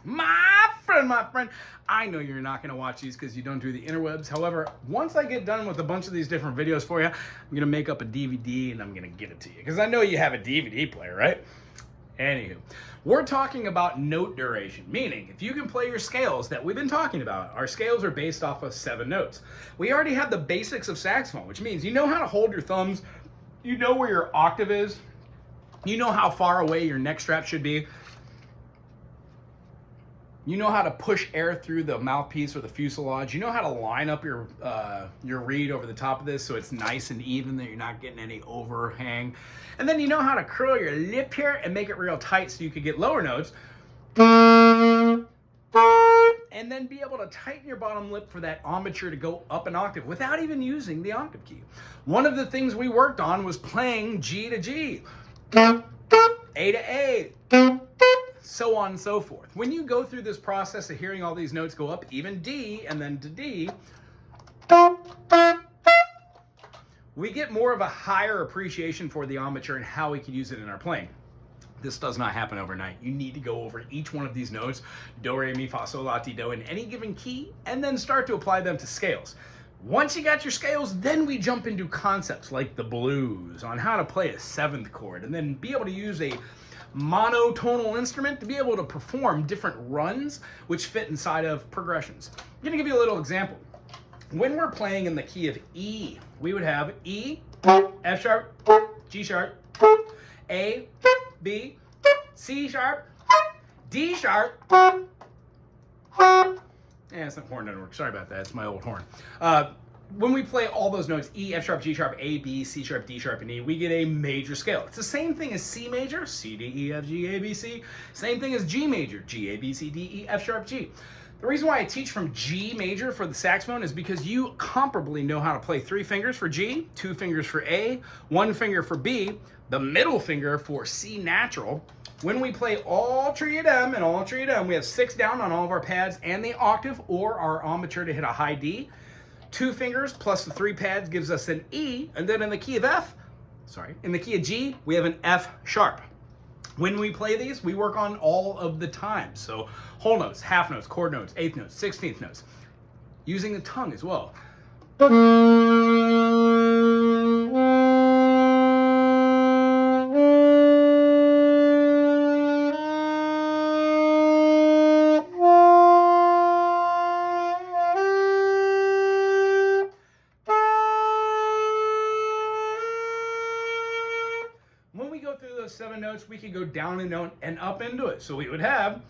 My friend, I know you're not going to watch these because you don't do the interwebs. However, once I get done with a bunch of these different videos for you, I'm going to make up a DVD and I'm going to give it to you because I know you have a DVD player, right? Anywho, we're talking about note duration, meaning if you can play your scales that we've been talking about, our scales are based off of 7 notes. We already have the basics of saxophone, which means you know how to hold your thumbs, you know where your octave is, you know how far away your neck strap should be, you know how to push air through the mouthpiece or the fuselage. You know how to line up your reed over the top of this so it's nice and even, that you're not getting any overhang. And then you know how to curl your lip here and make it real tight so you could get lower notes. And then be able to tighten your bottom lip for that embouchure to go up an octave without even using the octave key. One of the things we worked on was playing G to G, A to A, so on and so forth. When you go through this process of hearing all these notes go up, even D and then to D, we get more of a higher appreciation for the embouchure and how we can use it in our playing. This does not happen overnight. You need to go over each one of these notes, do, re, mi, fa, sol, la, ti, do, in any given key, and then start to apply them to scales. Once you got your scales, then we jump into concepts like the blues, on how to play a 7th chord, and then be able to use a monotonal instrument to be able to perform different runs which fit inside of progressions. I'm going to give you a little example. When we're playing in the key of E, we would have E, F sharp, G sharp, A, B, C sharp, D sharp. Yeah, it's not horn doesn't work. Sorry about that. It's my old horn. When we play all those notes, E, F sharp, G sharp, A, B, C sharp, D sharp, and E, we get a major scale. It's the same thing as C major, C, D, E, F, G, A, B, C. Same thing as G major, G, A, B, C, D, E, F sharp, G. The reason why I teach from G major for the saxophone is because you comparably know how to play 3 fingers for G, 2 fingers for A, 1 finger for B, the middle finger for C natural. When we play all triadem and all triadem, we have 6 down on all of our pads and the octave or our embouchure to hit a high D. 2 fingers plus the 3 pads gives us an E, and then in the key of in the key of G, we have an F sharp. When we play these, we work on all of the times. So whole notes, half notes, chord notes, 8th notes, 16th notes, using the tongue as well. When we go through those 7 notes, we can go down and up into it. So we would have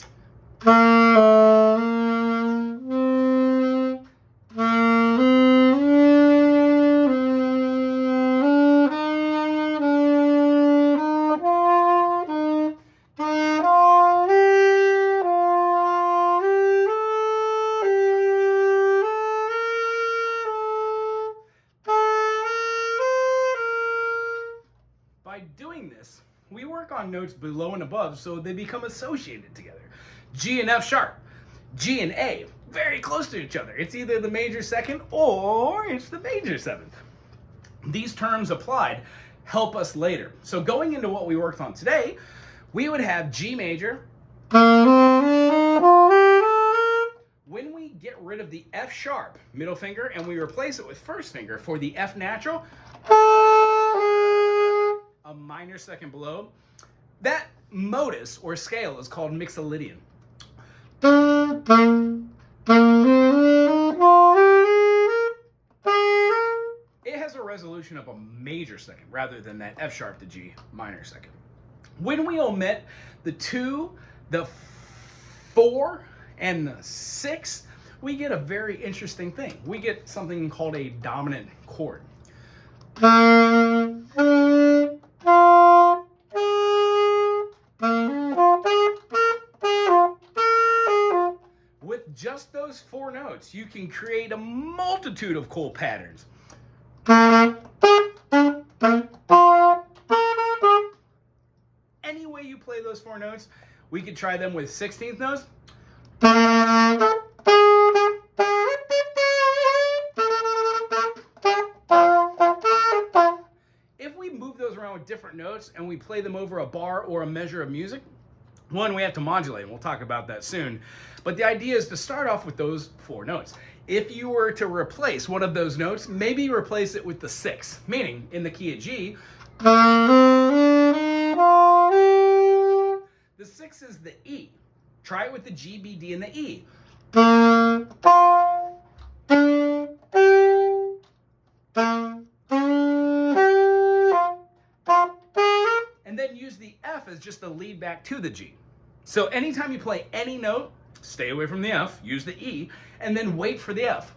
by doing this, we work on notes below and above so they become associated together. G and F sharp, G and A, very close to each other. It's either the major 2nd or it's the major 7th. These terms applied help us later. So going into what we worked on today, we would have G major. When we get rid of the F sharp, middle finger, and we replace it with 1st finger for the F natural, a minor 2nd below, that modus or scale is called mixolydian. It has a resolution of a major 2nd rather than that F sharp to G minor 2nd. When we omit the 2, the 4, and the 6, we get a very interesting thing. We get something called a dominant chord. With just those 4 notes, you can create a multitude of cool patterns. Any way you play those 4 notes, we could try them with 16th notes. If we move those around with different notes and we play them over a bar or a measure of music, One, we have to modulate, and we'll talk about that soon. But the idea is to start off with those 4 notes. If you were to replace one of those notes, maybe replace it with the 6, meaning in the key of G, the 6 is the E. Try it with the G, B, D, and the E. And then use the F as just a lead back to the G. So anytime you play any note, stay away from the F, use the E, and then wait for the F.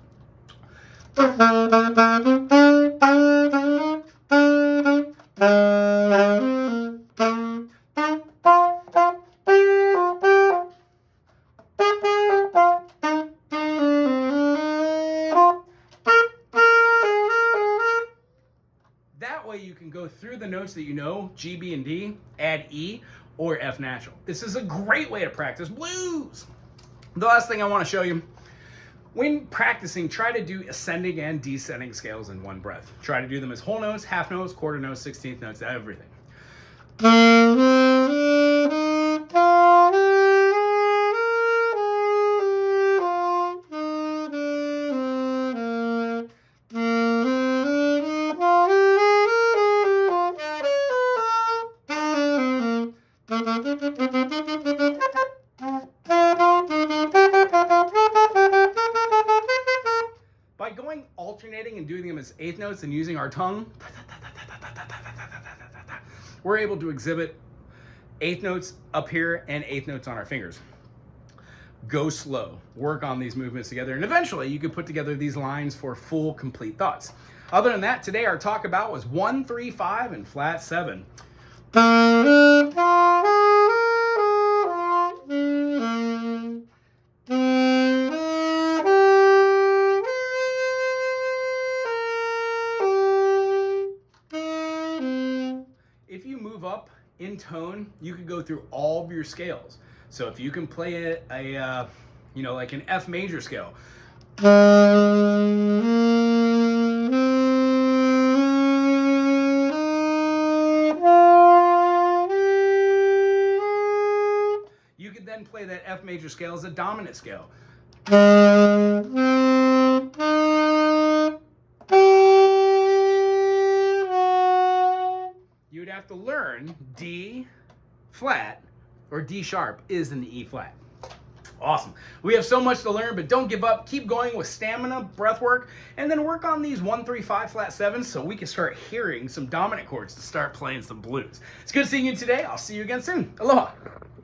That way you can go through the notes that you know, G, B, and D, add E, or F natural. This is a great way to practice blues. The last thing I want to show you, when practicing, try to do ascending and descending scales in one breath. Try to do them as whole notes, half notes, quarter notes, 16th notes, everything. By going alternating and doing them as 8th notes and using our tongue, we're able to exhibit 8th notes up here and 8th notes on our fingers. Go slow, work on these movements together, and eventually you can put together these lines for full, complete thoughts. Other than that, today our talk about was 1, 3, 5, and flat 7. If you move up in tone, you can go through all of your scales. So if you can play like an F major scale, you could then play that F major scale as a dominant scale. You would have to learn D flat or D sharp is in the E flat. Awesome. We have so much to learn, but don't give up. Keep going with stamina, breath work, and then work on these 1, 3, 5 flat 7s so we can start hearing some dominant chords to start playing some blues. It's good seeing you today. I'll see you again soon. Aloha.